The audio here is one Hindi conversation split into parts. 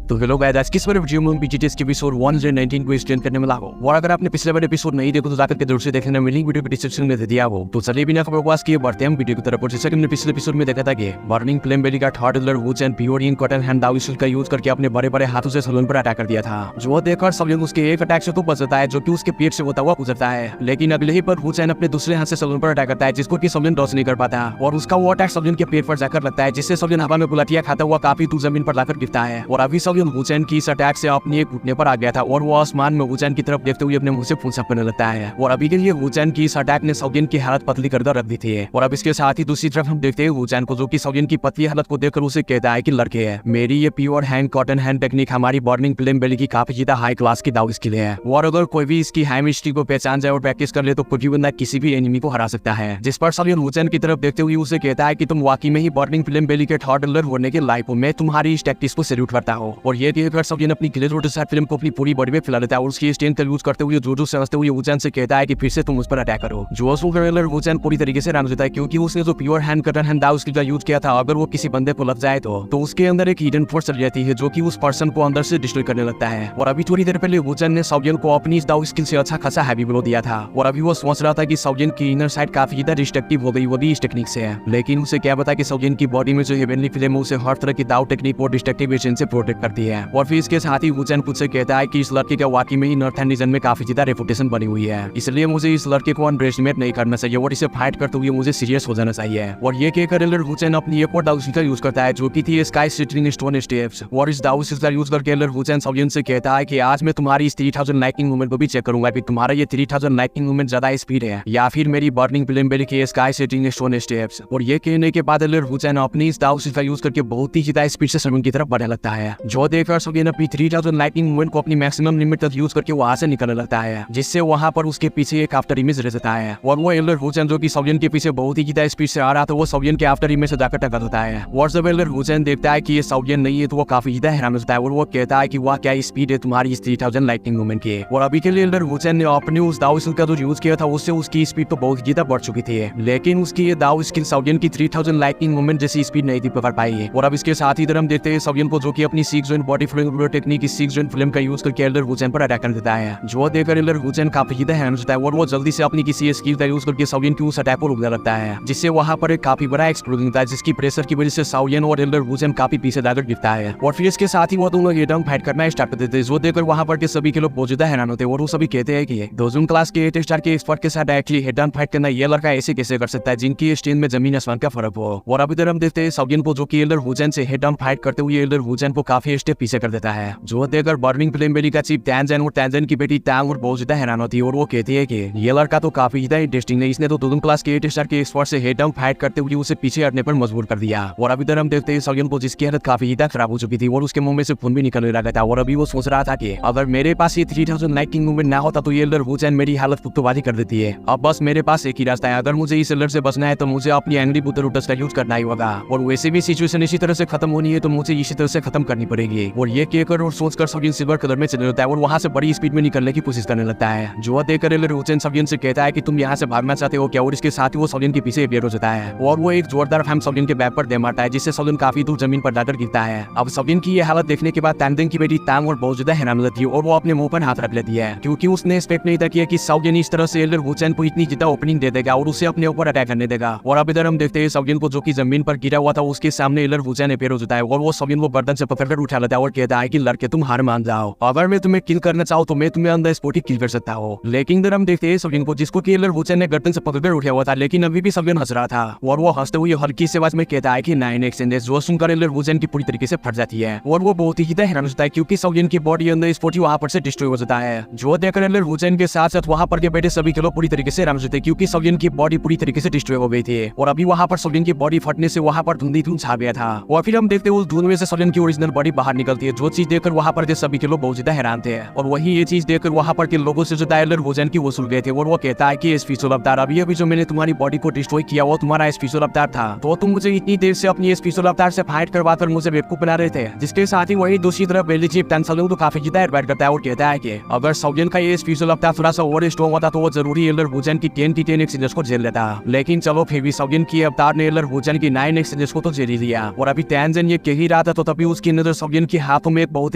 तो हेलो गाइस, आज किस वाले वीडियो में बीजीटीएस के एपिसोड 119 को एक्सटेंड करने वाला हूं। और अगर आपने पिछले वाले एपिसोड नहीं देखो तो जाकर के जरूर से देखने में लिंक वीडियो के डिस्क्रिप्शन में दे दिया हो। तो चलिए बिना खबर बकवास किए बढ़ते हैं वीडियो की तरफ। और जैसा कि हमने पिछले एपिसोड में देखा था कि बर्निंग फ्लेम बेली का थर्ड एल्डर वुच and pure in cotton hand दाउसिल का यूज करके अपने बड़े बड़े हाथों से सलून पर अटैक कर दिया था। जो देखकर सब लोग उसके एक अटैक से तो बचता है जो कि उसके पेट से होता हुआ गुजरता है, लेकिन अगले ही पर वुच एंड अपने दूसरे हाथ से सलून पर अटैक करता है जिसको कि सलून डॉस नहीं कर पाता और उसका वो अटैक सलून के पेट पर जाकर लगता है जिससे सलून हवा में बुलाटिया खाता हुआ काफी दूर जमीन पर लाकर गिरता है। और अभी सलून वुच एंड की इस अटैक से अपने एक घुटने पर आ गया था और वो आसमान में वुचैन की तरफ देखते हुए अपने मुंह से फूंसा पड़ने लगता है। और अभी के लिए वुचैन की इस अटैक ने सौगिन की हालत पतली कर रख दी थी। और अब इसके साथ ही दूसरी तरफ हम देखते हैं वुचैन को जो कि सौगिन की पतली हालत को देखकर उसे कहता है कि लड़के है, मेरी ये pure hand cotton hand technique हमारी बर्निंग फ्लेम बेली की काफी ज्यादा हाई क्लास की दाव स्किल है। और अगर कोई भी इसकी हाई मिस्ट्री को पहचान जाए और प्रैक्टिस कर ले तो कोई भी बंदा किसी भी एनिमी को हरा सकता है। जिस पर सौगिन वुचैन की तरफ देखते हुए उसे कहता है कि तुम वाकई में ही बर्निंग फ्लेम बेली के थर्ड एल्डर होने के लायक हो, मैं तुम्हारी इस टैक्टिक्स को सैल्यूट करता हूं। और ये कहकर सौगिन अपनी गिले रोटी साथ फिल्म को अपनी पूरी बॉडी में फैला देता है और उसकी स्ट्रेंथ का यूज करते हुए जोजो समझते हुए वुचैन से कहता है कि फिर से तुम उस पर अटैक करो। वुचैन पूरी तरीके से रान देता है क्योंकि उसने जो प्योर हैंड कटर हैंड दाव स्किल का यूज किया था, अगर वो किसी बंदे को लग जाए तो उसके अंदर एक हिडन फोर्स चल जाती है जो कि उस पर्सन को अंदर से डिस्ट्रॉय करने लगता है। और अभी थोड़ी देर पहले वुचैन ने सौगिन को अपनी इस दाव स्किल से अच्छा खासा हैवी ब्लो दिया था और अभी वो सोच रहा था कि सौगिन की इनर साइड काफी ज्यादा डिस्ट्रक्टिव हो गई, वो भी इस टेक्निक से है। लेकिन उसे क्या पता कि सौगिन की बॉडी में जो हेवनली फ्लेम है उसे हर तरह की दाव टेक्निक और डिस्ट्रक्टिव एजेंट से प्रोटेक्ट करती है। और फिर इसके साथ ही वुचैन खुद से कहता है कि इस लड़के का वाकई में ही नॉर्थ एंड रीजन में काफी ज्यादा रेपुटेशन बनी हुई है, इसलिए मुझे इस लड़के को अंडरएस्टिमेट नहीं करना चाहिए और इसे फाइट करते हुए मुझे सीरियस हो जाना चाहिए। और ये कहकर एल्डर वुचैन अपनी एक और दाव स्किल का यूज करता है जो कि थी स्काई सिटरिंग स्टोन स्टेप्स। और इस दाव स्किल का यूज करके एल्डर वुचैन सौगिन से कहता है कि आज मैं तुम्हारी इस 3000 लाइटनिंग मूवमेंट को भी चेक करूंगा कि तुम्हारा ये 3000 लाइटनिंग मूवमेंट ज्यादा स्पीड है या फिर मेरी बर्निंग फ्लेम बेली के स्काई सिटरिंग स्टोन स्टेप्स। और ये कहने के बाद एल्डर वुचैन अपनी इस दाव स्किल का यूज करके बहुत ही ज्यादा स्पीड से सलून की तरफ बढ़ने लगता है। जो देखकर सौगिन अपनी 3000 लाइटनिंग मूवमेंट को अपनी मैक्सिमम लिमिट तक यूज करके वहां से निकलने लगता है, जिससे वहां पर उसके पीछे एक आफ्टर इमेज रह जाता है। और वो एल्डर वुचैन जो कि सौगिन के पीछे बहुत ही ज्यादा स्पीड से आ रहा था वो सौगिन के आफ्टर इमेज से जाकर टकरा जाता है। और जब एल्डर वुचैन देखता है कि ये सौगिन नहीं है तो वो काफी ज्यादा हैरान होता है और वो कहता है कि वाह क्या स्पीड है तुम्हारी इस 3000 लाइटनिंग मूवमेंट की। और अभी के लिए एल्डर वुचैन ने अपने उस दाव स्किल का जो यूज किया था उससे उसकी स्पीड तो बहुत ज्यादा बढ़ चुकी थी, लेकिन उसकी ये दाव स्किल सौगिन की 3000 लाइटनिंग मूवमेंट जैसी स्पीड नहीं थी पकड़ पाई। और अब इसके साथ ही इधर हम देखते हैं सौगिन को जो कि अपनी 6 जॉइंट बॉडी फ्लेम टेक्निक इस 6 जॉइंट फ्लेम का यूज करके एल्डर वुचैन पर अटैक कर देता है। जो देखकर एल्डर वुचैन काफी ज्यादा हैरान होता है और वो जल्दी से अपनी किसी स्किल का यूज करके सौगिन की उस अटैक को रोकने लगता है, जिससे वहां पर एक काफी बड़ा एक्सप्लोजन होता है जिसकी प्रेशर की वजह से सौगिन और एल्डर वुचैन काफी पीछे जाकर गिरता है। और फिर इसके साथ ही वो दोनों एकदम फाइट करना स्टार्ट कर देते हैं। जो देखकर वहां पर के सभी के लोग बहुत ज्यादा हैरान होते हैं और वो सभी कहते हैं कि दोजन क्लास के 8 स्टार के एक्सपर्ट के साथ डायरेक्टली हेड ऑन फाइट करना ये लड़का ऐसे कैसे कर सकता है जिनकी स्ट्रेंथ में जमीन आसमान का फर्क हो। और अभी इधर हम देखते हैं सौगिन को जो कि एल्डर वुचैन से हेड ऑन फाइट करते हुए एल्डर वुचैन को काफी स्टेप पीछे कर देता है। जो देखकर बर्निंग फ्लेम बेली का चीफ टैंजन और टैंजन की बेटी टैंग और बहुत ज्यादा हैरान होती है और वो कहती है कि ये लड़का तो काफी ज्यादा इंटरेस्टिंग है, इसने तो दोनों क्लास के 8 स्टार के एक्सपर्ट से हेड ऑन फाइट करते हुए उसे पीछे हटने पर मजबूर कर दिया। और अभी इधर हम देखते हैं सौगिन को जिसकी हालत काफी ज्यादा खराब हो चुकी थी और उसके मुंह में से खून भी निकलने लगा था। और अभी वो सोच रहा था कि अगर मेरे पास ये 3000 लाइटनिंग मूवमेंट ना होता तो ये एल्डर वुचैन मेरी हालत पुख्तबाजी कर देती है। अब बस मेरे पास एक ही रास्ता है, अगर मुझे इस एल्डर से बचना है तो मुझे अपनी एंग्री बुटर रूटस का यूज करना ही होगा। और वैसे भी सिचुएशन इसी तरह से खत्म होनी है तो मुझे इसी तरह से खत्म करनी पड़ेगी। और ये कहकर और सोचकर सौगिन सिल्वर कलर में चले जाता है और वहां से बड़ी स्पीड में निकलने की कोशिश करने लगता है। जो देखकर एल्डर वुचैन सौगिन से कहता है कि तुम यहाँ से भागना चाहते हो क्या, और इसके साथ ही वो सौगिन के पीछे अपीयर हो जाता है और वो एक जोरदार फैम सौगिन के बैक पर दे मारता है जिससे सौगिन काफी दूर जमीन पर जाकर गिरता है। अब सौगिन की ये हालत देखने के बाद टैंजन की बेटी टैंग और बहुत ज्यादा हैरान होती है और वो अपने मुंह पर हाथ रख लेती है क्योंकि उसने एक्सपेक्ट नहीं था कि सौगिन इस तरह से एल्डर वुचैन को इतनी ज्यादा ओपनिंग दे देगा और उसे अपने ऊपर अटैक करने देगा। और अब इधर हम देखते हैं सौगिन को जो कि जमीन पर गिरा हुआ था उसके सामने एल्डर वुचैन अपीयर हो जाता है और वो सौगिन को गर्दन से पकड़कर उठा लेता है और कहता है कि लड़के तुम हार मान जाओ, अगर मैं तुम्हें किल करना चाहूँ तो मैं तुम्हें अंदर स्पॉट ही किल कर सकता हूँ। लेकिन इधर हम देखते हैं सौगिन को जिसको कि एल्डर वुचैन ने गर्दन से पकड़कर उठाया हुआ था, लेकिन अभी भी सौगिन हंस रहा था और वो हंसते हुए हल्की से आवाज में कहता है कि 9 एक्सचेंजेस, जो सुनकर एल्डर वुचैन की पूरी तरीके से फट जाती है और वो बहुत ही ज्यादा हैरान होता है क्योंकि सौगिन की बॉडी अंदर स्पॉट ही वहां पर से डिस्ट्रॉय हो जाता है। जो देखकर एल्डर वुचैन के साथ साथ वहां पर के बैठे सभी के लोग पूरी तरीके से हैरान होते क्योंकि सौगिन की बॉडी पूरी तरीके से डिस्ट्रॉय हो गई थी और अभी वहां पर सौगिन की बॉडी फटने से वहां पर धुंधी धुंध छा गया था। और फिर हम देखते हैं उस धुंध में से सौगिन की ओरिजिनल बॉडी बाहर निकलती है, जो चीज देखकर वहां पर के सभी के लोग बहुत ज्यादा हैरान थे। और वही ये चीज देखकर वहां पर के लोगों से जो एल्डर वुचैन की वसूल गए थे और वो कहता है कि स्पेशल अवतार, अभी जो मैंने तुम्हारी बॉडी को डिस्ट्रॉय किया वो तुम्हारा स्पेशल अवतार था, तो तुम मुझे इतनी देर से अपनी स्पेशल अवतार से फाइट करवाकर मुझे बेवकूफ बना रहे थे। जिसके साथ ही वही दूसरी तरफ बेली चीफ टैंजन तो काफी ज्यादा एडवाइट करता है और कहता है कि अगर सौगिन का ये स्पेशल अवतार थोड़ा सा और स्ट्रॉन्ग होता तो वो जरूरी एल्डर वुचैन की 10 एक्सचेंजेस को झेल लेता, लेकिन चलो फिर भी सौगिन की अवतार ने एल्डर वुचैन की 9 एक्सचेंजेस को तो झेल ही लिया। और अभी टैंजन ये कह ही रहा था तो तभी उसकी नजर सौगिन सवियन के हाथों में एक बहुत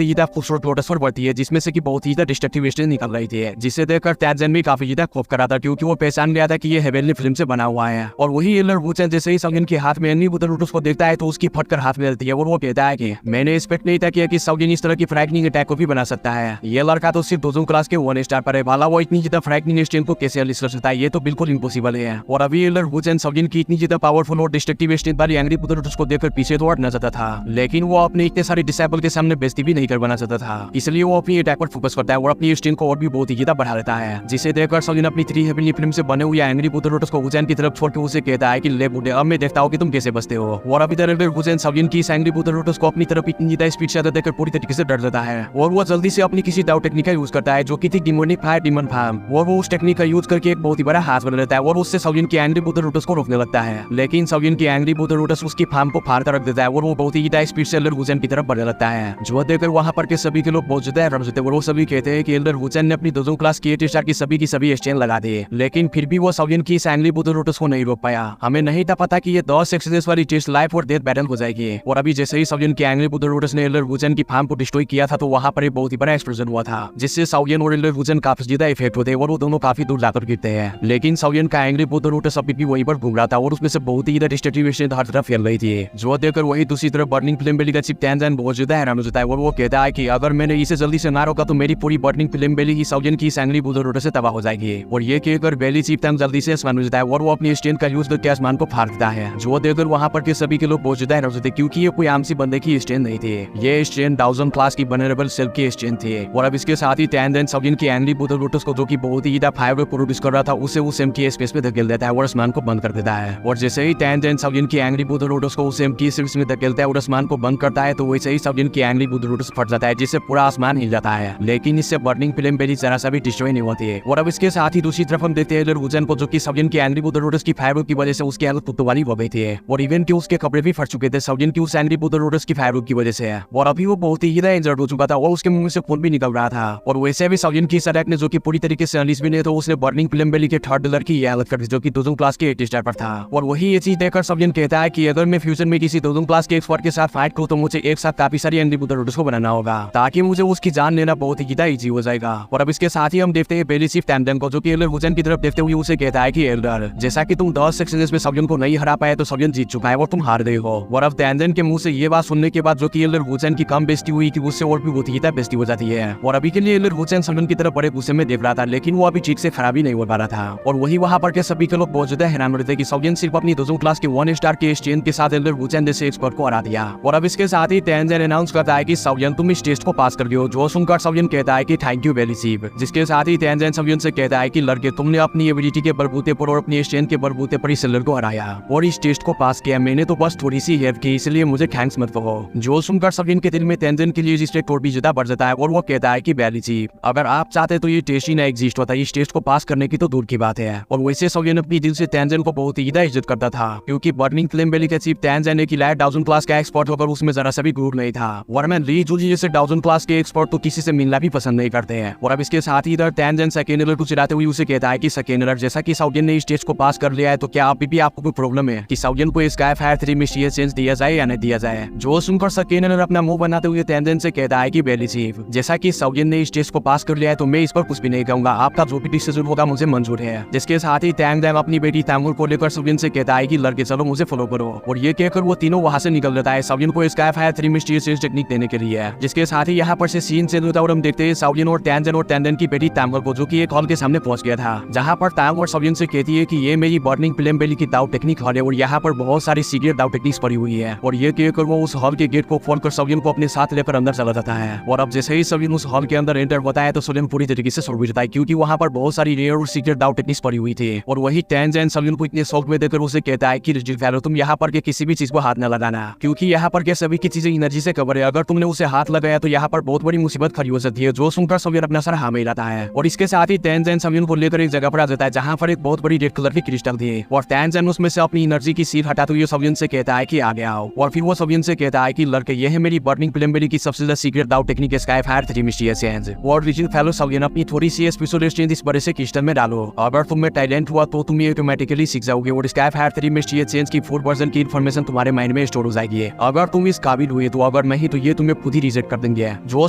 ही ज्यादा खूबसूरत लोटस फल बढ़ती है जिसमें से कि बहुत ही ज्यादा डिस्ट्रक्टिव वेस्टेज निकल रही थी, जिसे देखकर तैनजन भी काफी ज्यादा खौफ करा था क्योंकि वो पहचान गया था कि ये हेवेनली फिल्म से बना हुआ है। और वही एलर वुचेन जैसे ही सवियन के हाथ में एनी बुदर लोटस को देखता है तो उसकी फटकर हाथ में रहती है और वो कहता है कि मैंने एक्सपेक्ट नहीं था कि सवियन इस तरह की फ्रैगनिंग अटैक को भी बना सकता है। ये लड़का तो सिर्फ दोजों क्लास के 1 स्टार पर है, भला वो इतनी ज्यादा फ्रैगनिंग स्ट्रेंथ को कैसे अनलीश कर सकता है, ये तो बिल्कुल इम्पॉसिबल है। और अभी एलर वुचेन सवियन की इतनी ज्यादा पावरफुल और डिस्ट्रक्टिव स्ट्रेंथ वाली एंग्री बुदर लोटस को देखकर पीछे तो हटना चाहता था, लेकिन वो अपने इतने सारे डिसेबल के सामने बेइज्जती भी नहीं करवाना चाहता था, इसलिए वो अपनी अटैक पर फोकस करता है और अपनी स्ट्रेंथ को और भी बहुत ही ज्यादा बढ़ा लेता है। जिसे देखकर सवियन अपनी 3 हेवनली फिल्म से बने हुए एंग्री बुदर लोटस को वुचेन की तरफ छोड़ के उसे कहता है कि ले बुड्ढे, अब मैं देखता हूं कि तुम कैसे बचते हो। और अभी तरह वुचेन सवियन की एंग्री बुदर लोटस को अपनी तरफ इतनी ज्यादा स्पीड से देखकर पूरी तरीके से डर जाता है और वो जल्दी से अपनी किसी दाव टेक्निक का यूज करता है जो कि थी डिमोनिक फायर डिमन फार्म, और वो उस टेक्निक का यूज करके एक बहुत ही बड़ा हाथ बना लेता है और उससे सवियन की एंग्री बुदर लोटस को रोकने लगता है। लेकिन सवियन की एंग्री बुदर लोटस उसकी फार्म को फाड़ कर रख देता है और वो बहुत ही ज्यादा स्पीड से एल्डर वुचेन की तरफ बढ़ने लगता है, जो देखकर वहां पर के सभी के लोग बहुत ज्यादा हैरान होते हैं और वो सभी कहते हैं कि एल्डर वुचेन ने अपनी दोजों क्लास की 8 स्टार की सभी स्टैंड लगा दिए, लेकिन फिर भी वो सवियन की एंग्री बुदर लोटस को नहीं रोक पाया। हमें नहीं था पता कि ये 10 एक्सेस वाली टेस्ट लाइफ और डेथ बैटल हो जाएगी। और अभी जैसे ही सवियन की एंग्री बुदर लोटस ने एल्डर वुचेन की फार्म को डिस्ट्रॉय किया था तो वहां पर एक बहुत ही बड़ा एक्सप्लोजन हुआ था, जिससे सवियन और एल्डर वुचेन काफी ज्यादा इफेक्ट होते हैं और वो दोनों काफी दूर जाकर गिरते हैं। लेकिन सवियन का एंग्री बुदर लोटस अभी भी वहीं पर घूम रहा था और उसमें से बहुत ही ज्यादा डिस्ट्रक्टिव स्ट्रेंथ हर तरफ फैल रही थी, जो देखकर वही दूसरी तरफ बर्निंग फ्लेम बेली का चिप तैनजन बहुत ज्यादा हैरान हो जाता है और वो कहता है कि अगर मैंने इसे जल्दी से ना रोका तो मेरी पूरी बर्निंग फ्लेम बेली ही सवियन की एंग्री बुदर लोटस से तबाह हो जाएगी। और ये कहकर बेली चिप तैन जल्दी से आसमान में जाता है और वो अपनी स्ट्रेंथ का यूज करके आसमान को फाड़ देता है, जो देखकर वहां पर के सभी के लोग बहुत ज्यादा हैरान होते क्योंकि ये कोई आम सी बंदे की स्ट्रेंथ नहीं थी, ये स्ट्रेंथ 1000 क्लास की वनरेबल सेल्फ की स्ट्रेंथ थी। और अब इसके साथ ही तैनजन सवियन की एंग्री बुदर लोटस को जो कि बहुत ही ज्यादा फायर प्रोड्यूस कर रहा था उसे उस एम की स्पेस में धकेल देता है और आसमान को बंद कर देता है। और जैसे ही तैनजन सवियन की एंग्री बुदर लोटस को उस एम की स्पेस में धकेलता है और आसमान को बंद करता है तो वैसे ही सवियन की एंग्री बुदर लोटस फट जाता है जिससे पूरा आसमान हिल जाता है, लेकिन इससे बर्निंग फ्लेम बेली जरा सा भी डिस्ट्रॉय नहीं होती है। और अब इसके साथ ही दूसरी तरफ हम देखते हैं एल्डर वुचेन को जो कि सवियन की एंग्री बुदर लोटस की फायर की वजह से उसकी हालत कुत्तों वाली हो गई थी और इवन कि उसके कपड़े भी फट चुके थे सवियन की उस एंग्री बुदर लोटस की फायर की वजह से। और अभी वो बहुत ही ज्यादा इंजर्ड हो चुका था और उसके मुंह से खून भी निकल रहा था। और वैसे भी सवियन की अटैक ने जो कि पूरी तरीके से अनलीश भी नहीं तो उसने बर्निंग फ्लेम बेली के 3rd डॉलर की हालत कर दी जो कि दोजों क्लास के 8 स्टार पर था। और वही ये चीज देखकर सवियन कहता है कि अगर मैं फ्यूचर में किसी दोजों क्लास के एक्सपर्ट के साथ फाइट करूं तो मुझे एक साथ काफी सारी एंग्री बुदर लोटस को बनाना होगा ताकि मुझे उसकी जान लेना बहुत ही ज्यादा इजी हो जाएगा। और अब इसके साथ ही हम देखते हैं बेली चिप तैनजन को जो कि एल्डर वुचेन की तरफ देखते हुए उसे कहता है कि एल्डर जैसा कि तुम 10 सेक्शंस में सवियन को नहीं हरा पाए तो सवियन जीत चुका है और तुम हार गए हो। और अब तैनजन के मुंह से ये बात सुनने के बाद जो कि एल्डर वुचेन की कम बेइज्जती हुई कि उससे और भी बहुत ही ज्यादा बेइज्जती हो जाती है। और अभी के लिए एल्डर वुचेन सवियन की तरफ बड़े गुस्से में देख रहा था, लेकिन वो अभी ठीक से खराब ही नहीं हो पा रहा था। और वही वहां पर के सभी के लोग बहुत ज्यादा हैरान हो रहे थे कि सवियन सिर्फ अपनी दोजों क्लास के 1 स्टार के स्ट्रेंथ के साथ एल्डर वुचेन जैसे एक्सपर्ट को हरा दिया। और अब इसके साथ ही तैनजन अनाउंस करता है कि सवियन तुम इस टेस्ट को पास कर गए हो, जो सुनकर सवियन कहता है कि थैंक यू बेली चिप। जिसके साथ ही तैनजन सवियन से कहता है कि लड़के तुमने अपनी एबिलिटी के बलबूते पर और अपनी स्ट्रेंथ के बलबूते पर इस एल्डर को हराया और इस टेस्ट को पास किया, मैंने तो बस थोड़ी सी हेल्प की इसलिए मुझे थैंक्स मत कहो। जो सुनकर सवियन के दिल में तैनजन के लिए रिस्पेक्ट और भी ज्यादा बढ़ जाता है और वो कहता है कि बेली चिप अगर आप चाहते तो ये टेस्ट ही ना एग्जिस्ट होता, इस टेस्ट को पास करने की तो दूर की बात है। और वैसे सवियन अपनी दिल से तैनजन को बहुत ही ज्यादा इज्जत करता था क्योंकि बर्निंग फ्लेम बेली का चिप तैनजन ने खिलाया 1000 क्लास का एक्सपर्ट होकर उसमें जरा सा भी गुरूर नहीं था। वरमैन ली जूली जैसे 1000 क्लास के एक्सपर्ट तो किसी से मिलना भी पसंद नहीं करते हैं। और अब इसके साथ ही इधर तैनजन सेकेंड एल्डर को चिढ़ाते हुए उसे कहता है कि सेकेंड एल्डर जैसा कि सवियन ने इस टेस्ट को पास कर लिया है तो क्या अभी भी आपको कोई प्रॉब्लम है कि सवियन को स्काई फायर 3 में चेंज दिया जाए या नहीं दिया जाए। जो सुनकर सेकेंड एल्डर अपना मुंह बनाते हुए तैनजन से कहता है कि बेली चिप जैसा कि सवियन ने इस टेस्ट को पास कर लिया है तो मैं इस पर कुछ भी नहीं कहूंगा, आपका जो भी डिसीजन होगा मुझे मंजूर है। जिसके साथ ही तैनजन अपनी बेटी तैमूर को लेकर सवियन से कहता है कि लड़के चलो मुझे फॉलो करो। और ये कहकर वो तीनों वहां से निकल जाता है सवियन को स्काई फायर 3 में चेंज टेक्निक देने के लिए। जिसके साथ ही यहाँ पर से सीन चेंज होता है और हम देखते हैं सवियन और तैनजन की बेटी तैमूर को जो कि एक हॉल के सामने पहुंच गया था, जहाँ पर तैमूर सवियन से कहती है कि ये मेरी बर्निंग फ्लेम बेली की दाव टेक्निक हॉल है और यहाँ पर बहुत सारी सीक्रेट दाव टेक्निक्स पड़ी हुई है। और ये कहकर वो उस हॉल के गेट को खोलकर सवियन को अपने साथ लेकर अंदर चला जाता है। और अब जैसे ही सवियन उस हॉल के अंदर एंटर होता है तो सवियन पूरी तरीके से शॉक हो जाता है क्योंकि वहाँ पर बहुत सारी रेयर और सीक्रेट दाव टेक्निक्स पड़ी हुई थी। और वही तैनजन सवियन को इतने शौक में देकर उसे कहता है कि रिजिल फैलो तुम यहाँ पर के किसी भी चीज को हाथ न लगाना क्योंकि यहाँ पर के सभी की चीजें एनर्जी से कवर है, अगर तुमने उसे हाथ लगाया तो यहाँ पर बहुत बड़ी मुसीबत खड़ी हो सकती है। जो सुनकर सवियन अपना सर हाँ में लाता है। और इसके साथ ही तैनजन सवियन को लेकर एक जगह पर आ जाता है जहाँ पर एक बहुत बड़ी रेड कलर की क्रिस्टल थी और तैनजन उसमें से अपनी एनर्जी की सील हटाते हुए सवियन से कहता है कि आगे आओ। और फिर वो सवियन से कहता है कि लड़के ये है मेरी बर्निंग फ्लेम बेली की सबसे ज्यादा सीक्रेट दाव technique sky fire 3 mysterious change. और रिजिल फैलो सवियन अपनी थोड़ी सी स्पेशल स्ट्रेंथ इस बड़े से क्रिस्टल में डालो, अगर तुम में टैलेंट हुआ तो तुम ऑटोमेटिकली सीख जाओगे और स्काई फायर 3 मिस्टीरियस चेंज की फुल वर्जन की इन्फॉर्मेशन तुम्हारे माइंड में स्टोर हो जाएगी। अगर तुम इस काबिल हुए तो अगर नहीं तो ये तुम्हें खुद ही रिजेक्ट कर देंगे। जो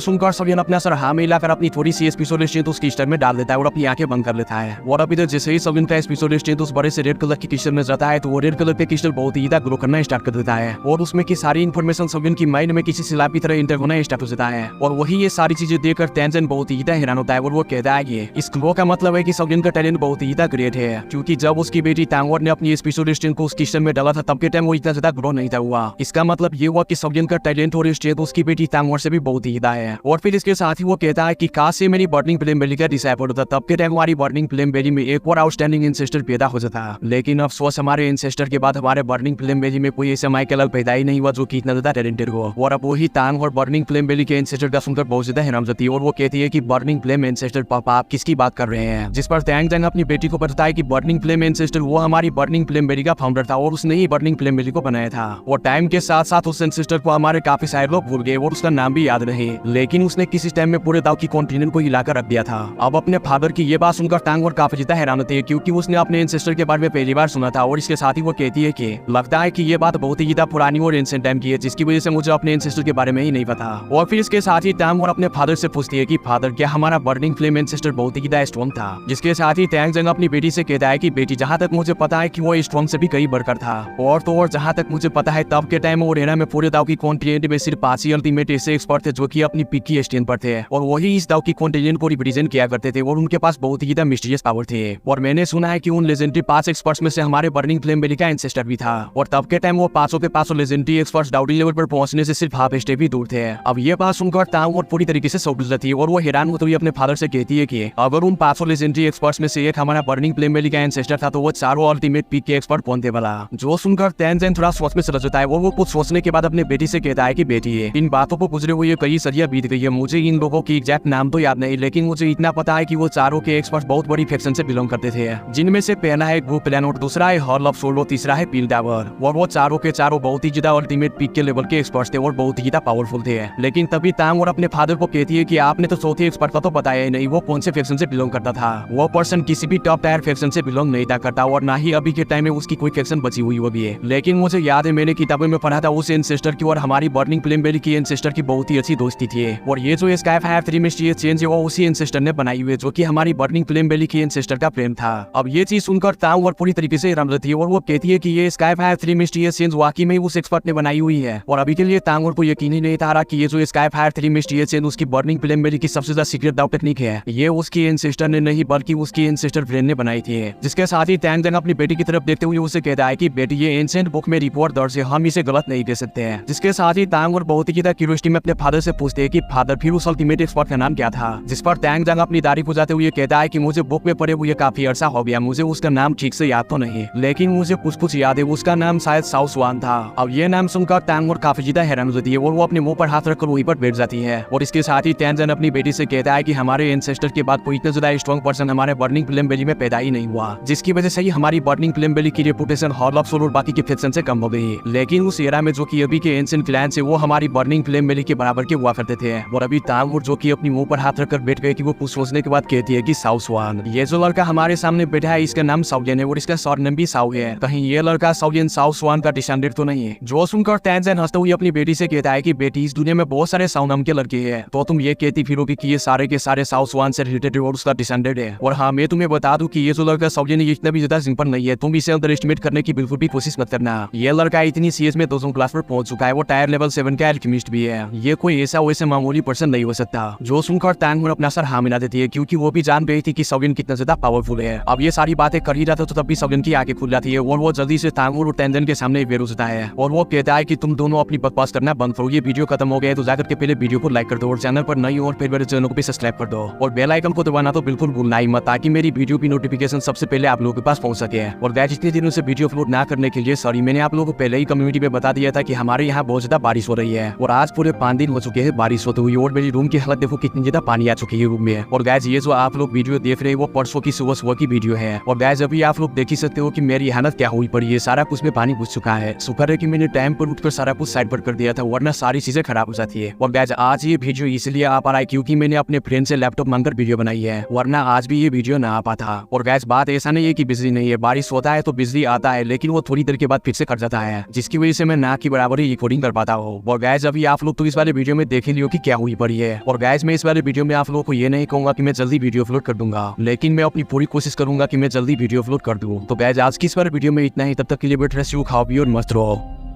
सुनकर सवियन अपना सर हाँ में लाकर अपनी थोड़ी सी स्पेशलिस्ट तो उसकी टी-शर्ट में डाल देता है और अपनी आंखें बंद कर लेता है। और अभी तक जैसे ही सवियन का स्पेशलिस्ट तो उस बड़े से रेड कलर की टी-शर्ट में जाता है तो वो रेड कलर के क्रिस्टल बहुत ही ग्लो करना स्टार्ट कर देता है और उसमें की सारी इन्फॉर्मेशन सवियन की माइंड में किसी सिलाब की तरह इंटर होना स्टार्ट हो जाता है। और वही ये सारी चीजें देखकर तेंजिन बहुत ही हैरान होता है और वो कहता है कि इस ग्लो का मतलब है कि सवियन का टैलेंट बहुत ही ग्रेट है, क्योंकि जब उसकी बेटी तांगवर ने अपनी स्पेशलिस्ट को उस टी-शर्ट में डाला था तब के टाइम वो इतना ज्यादा ग्रो नहीं था हुआ। इसका मतलब ये हुआ कि सवियन का टैलेंट और स्ट्रेंथ उसकी बेटी तांगवर से भी बहुत ही है। और फिर इसके साथ ही वो कहता है कि काश से मेरी बर्निंग फ्लेम बेली का डिसाइपल होता तब के टाइम हमारी बर्निंग फ्लेम बेली में एक और आउटस्टैंडिंग एंसेस्टर पैदा हो जाता। लेकिन अफसोस हमारे एंसेस्टर के बाद हमारे बर्निंग फ्लेम बेली में कोई ऐसा माइकल पैदा ही नहीं हुआ जो कि इतना ज्यादा टैलेंटेड हो। और अब वही तांग और बर्निंग फ्लेम बेली के एंसेस्टर का सुनकर बहुत ज्यादा हैरान जाती है और वो कहती है कि बर्निंग फ्लेम एंसेस्टर पापा आप किसकी बात कर रहे हैं। जिस पर तैंग जंग अपनी बेटी को बताता है कि बर्निंग फ्लेम एंसेस्टर वो हमारी बर्निंग फ्लेम बेली का फाउंडर था और उसने ही बर्निंग फ्लेम बेली को बनाया था। और टाइम के साथ साथ उस एंसेस्टर को हमारे काफी सारे लोग भूल गए और उसका नाम भी याद नहीं, लेकिन उसने किसी टाइम में पूरे दाव की कॉन्टिनेंट को हिलाकर रख दिया था। अब अपने फादर की ये बात सुनकर टांग और काफी ज्यादा हैरान होती है क्योंकि उसने अपने एंसेस्टर के बारे में पहली बार सुना था। और इसके साथ ही वो कहती है कि लगता है कि ये बात बहुत ही ज्यादा पुरानी और एंशिएंट टाइम की है जिसकी वजह से मुझे अपने एंसेस्टर के बारे में ही नहीं पता। और फिर इसके साथ ही टांग और अपने फादर से पूछती है कि फादर क्या हमारा बर्निंग फ्लेम एंसेस्टर बहुत ही ज्यादा स्ट्रॉन्ग था। जिसके साथ ही टैंग जंग अपनी बेटी से कहता है कि बेटी जहाँ तक मुझे पता है कि वो स्ट्रॉन्ग से भी कई बढ़कर था। और तो और जहाँ तक मुझे पता है तब के टाइम और एरा में पूरे दाव की कॉन्टिनेंट में सिर्फ 5 ही अल्टीमेट ऐसे एक्सपर्ट थे जो कि अपनी पिक की स्टैंड पर थे और वही इस दाव की कॉन्टिनेंट को रिप्रेजेंट किया करते थे और उनके पास बहुत ही ज्यादा मिस्टीरियस पावर थे। और मैंने सुना है कि उन लेजेंडरी 5 एक्सपर्ट्स में से हमारे बर्निंग फ्लेम बेली का एंसेस्टर भी था। और तब के टाइम वो 500 के 500 लेजेंडरी एक्सपर्ट्स डाउटी लेवल पर पहुंचने से सिर्फ हाफ स्टेप ही दूर थे। अब ये बात सुनकर तांग और पूरी तरीके से शॉक हो जाती है और वो हैरान होते हुए अपने फादर से कहती है कि अगर उन 500 लेजेंडरी एक्सपर्ट्स में से एक हमारा बर्निंग फ्लेम बेली का एंसेस्टर था तो वो चारों अल्टीमेट पीक के एक्सपर्ट कौन थे भला। जो सुनकर तेंजिन थोड़ा सोच में चला जाता है और वो कुछ सोचने के बाद अपने बेटी से कहता है कि बेटी इन बातों को गुजरे हुए कई सदियां बीत गई है, मुझे इन लोगों की एग्जैक्ट नाम तो याद नहीं, लेकिन मुझे इतना पता है कि वो चारों के एक्सपर्ट बहुत बड़ी फैक्शन से बिलोंग करते थे, जिनमें से पहला है ग्रुप प्लैनेट, दूसरा है हॉल ऑफ सोल, तीसरा है पील टावर। और वो चारों के चारों बहुत ही ज्यादा अल्टीमेट पीक के लेवल के एक्सपर्ट थे और बहुत ही ज्यादा पावरफुल थे। लेकिन तभी तांग और अपने फादर को कहती है कि आपने तो चौथे एक्सपर्ट का तो बताया ही नहीं वो कौन से फैक्शन से बिलोंग करता था। वो पर्सन किसी भी टॉप टायर फैक्शन से बिलोंग नहीं था करता और ना ही अभी के टाइम में उसकी कोई फैक्शन बची हुई वो भी है। लेकिन मुझे याद है मैंने किताबों में पढ़ा था उस एंसेस्टर की और हमारी बर्निंग फ्लेम बेली की एंसेस्टर की बहुत ही अच्छी दोस्ती थी। और ये जो स्काई फायर 3 मिस्टीरियस चेंज है वो उसी एंसेस्टर ने बनाई हुई है जो कि हमारी बर्निंग फ्लेम बेली की एंसेस्टर का प्रेम था। अब ये चीज सुनकर तांग और पूरी तरीके से हैरान रहती है और वो कहती है कि ये स्काई फायर 3 मिस्टीरियस चेंज वाकई में उस एक्सपर्ट ने बनाई हुई है। और अभी के लिए तांग को यकीन ही नहीं था रहा कि ये जो स्काई फायर 3 मिस्टीरियस चेंज उसकी बर्निंग फ्लेम बेली की सबसे ज्यादा सीक्रेट दाव टेक्निक है, ये उसकी एंसेस्टर ने नहीं बल्कि उसकी एंसेस्टर फ्रेंड ने बनाई थी। जिसके साथ ही टैंग जंग अपनी बेटी की तरफ देखते हुए उसे कहता है कि बेटी ये एंशिएंट बुक में रिपोर्ट दर्ज है, हम इसे गलत नहीं दे सकते हैं। जिसके साथ ही तांग और बहुत ही ज्यादा क्यूरियोसिटी में अपने फादर से पूछते हैं कि फादर फिर उस अल्टीमेट एक्सपर्ट का नाम क्या था। जिस पर टैंग जंग अपनी दाढ़ी खुजाते हुए कहता है कि मुझे बुक में पढ़े हुए काफी अरसा हो गया, मुझे उसका नाम ठीक से याद तो नहीं, लेकिन मुझे कुछ याद है, उसका नाम शायद साउ स्वान था। अब ये नाम सुनकर टैंग और काफी ज्यादा हैरान हो जाती है और वो अपने मुंह पर हाथ रखकर वहीं पर बैठ जाती है। और इसके साथ ही तेंजिन अपनी बेटी से कहता है कि हमारे एंसेस्टर के बाद कोई इतना ज्यादा स्ट्रॉन्ग पर्सन हमारे बर्निंग फ्लेम बेली में पैदा ही नहीं हुआ, जिसकी वजह से ही हमारी बर्निंग फ्लेम बेली की रेपुटेशन हॉल ऑफ सोल और बाकी के फैक्शन से कम हो गई। लेकिन उस एरा में जो कि अभी के एंशिएंट क्लैन से वो हमारी बर्निंग फ्लेम बेली के बराबर के हुआ करते थे। और अभी तांग जो कि अपनी मुंह पर हाथ रखकर बैठ गए कि वो कुछ सोचने के बाद कहती है कि साउ स्वान, ये जो लड़का हमारे सामने बैठा है इसका नाम साउजन है और इसका सरनेम भी साउ है, कहीं ये लड़का साउजन साउ स्वान का डिसेंडेंट तो नहीं है। जो सुनकर तेंजिन हंसते हुए अपनी बेटी से कहता है कि बेटी इस दुनिया में बहुत सारे साउ नाम के लड़के हैं, तो तुम ये कहती फिरोगी कि ये सारे के सारे साउ स्वान से रिलेटेड और उसका डिसेंडेंट है। और हाँ मैं तुम्हें बता दूं कि ये जो लड़का साउजन है इतना भी ज्यादा सिंपल नहीं है, तुम इसे अंडर एस्टिमेट करने की बिल्कुल भी कोशिश मत करना। ये लड़का इतनी सीएस में 200 क्लास पर पहुंच चुका है, वो टायर लेवल 7 का एल्केमिस्ट भी है, ये कोई ऐसा वैसे मामूली पर्सन नहीं हो सकता। जो सुनकर टैंग अपना सर हाँ मिला देती है क्योंकि वो भी जान गई थी कि साउजन कितना ज्यादा पावरफुल है। अब ये सारी बातें कर ही रहा था तो तब भी साउजन की आंखें खुल जाती है और वो जल्दी से टांग और तेंजिन के सामने बेर होता है और वो कहता है कि तुम दोनों अपनी बकवास करना बंद करो, ये वीडियो खत्म हो गया तो जाकर के पहले वीडियो को लाइक कर दो और चैनल पर नई और फिर मेरे चैनल को भी सब्सक्राइब कर दो और बेल आइकन को दबाना तो बिल्कुल भूलना ही मत, ताकि मेरी वीडियो की नोटिफिकेशन सबसे पहले आप लोगों के पास पहुंच सके। और गाइस इतने दिनों से वीडियो अपलोड ना करने के लिए सॉरी, मैंने आप लोगों को पहले ही कम्युनिटी में बता दिया था कि हमारे यहाँ बहुत ज्यादा बारिश हो रही है और आज पूरे 5 दिन हो चुके हैं बारिश होते हुए और मेरी रूम की हालत देखो कितनी ज्यादा पानी आ चुकी है रूम में। और गाइस ये जो आप लोग वीडियो देख रहे हैं वो परसों की सुबह की वीडियो है और गाइस अभी आप लोग देख ही सकते हो कि मेरी हालत क्या हुई पड़ी है, सारा कुछ में पानी घुस चुका है। शुक्र है कि मैंने टाइम पर उठकर सारा कुछ साइड पर कर दिया था वरना सारी चीजें खराब हो जाती है। और गाइस आज ये वीडियो इसलिए आ पा रहा है क्योंकि मैंने अपने फ्रेंड से लैपटॉप मांगकर वीडियो बनाई है, वरना आज भी ये वीडियो ना आ पाता। और गाइस बात ऐसा नहीं है कि बिजली नहीं है, बारिश होता है तो बिजली आता है लेकिन वो थोड़ी देर के बाद फिर से कट जाता है, जिसकी वजह से मैं ना की बराबर ही रिकॉर्डिंग कर पाता हूँ। और गाइस अभी आप लोग तो इस वाले वीडियो में देख ही लियो कि क्या हुई पड़ी है। और गाइस मैं इस वाले वीडियो में आप लोगों को ये नहीं कहूंगा कि मैं जल्दी वीडियो अपलोड कर दूंगा, लेकिन मैं अपनी पूरी कोशिश करूंगा कि मैं जल्दी वीडियो अपलोड कर दूं। तो गाइस आज की इस वाले वीडियो में इतना ही, तब तक के लिए बेटर खाओ पियो और मस्त रहो।